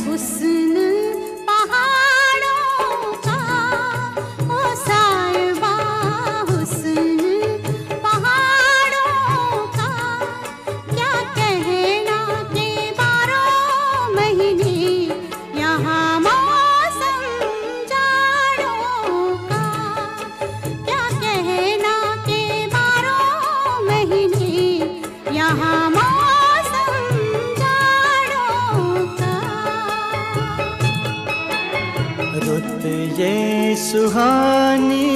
हुस्न पहाड़ों का, ओ साहिबा हुस्न पहाड़ों का, क्या कहना के 12 महीने यहाँ मौसम जाड़ों का, क्या कहना के 12 महीने यहाँ रुत ये सुहानी